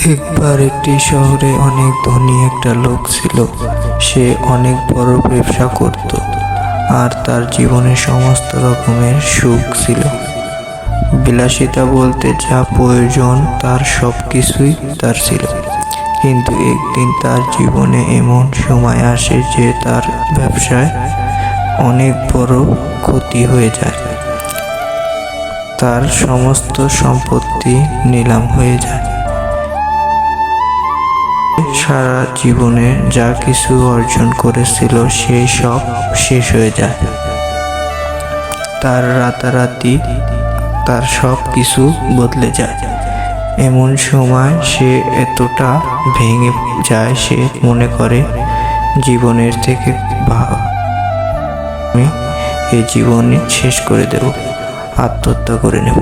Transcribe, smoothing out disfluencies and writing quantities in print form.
একবার একটি শহরে অনেক ধনী একটা লোক ছিল। সে অনেক বড় ব্যবসা করত আর তার জীবনে সমস্ত রকমের সুখ ছিল। বিলাসিতা বলতে যা প্রয়োজন তার সব কিছুই তার ছিল। কিন্তু একদিন তার জীবনে এমন সময় আসে যে তার ব্যবসায় অনেক বড় ক্ষতি হয়ে যায়। তার সমস্ত সম্পত্তি নিলাম হয়ে যায়। সারা জীবনে যা কিছু অর্জন করেছিল সেই সব শেষ হয়ে যায়। তার রাতারাতি তার সব কিছু বদলে যায়। এমন সময় সে এতটা ভেঙে যায়, সে মনে করে জীবনের থেকে আমি এই জীবন শেষ করে দেব, আত্মহত্যা করে নেব।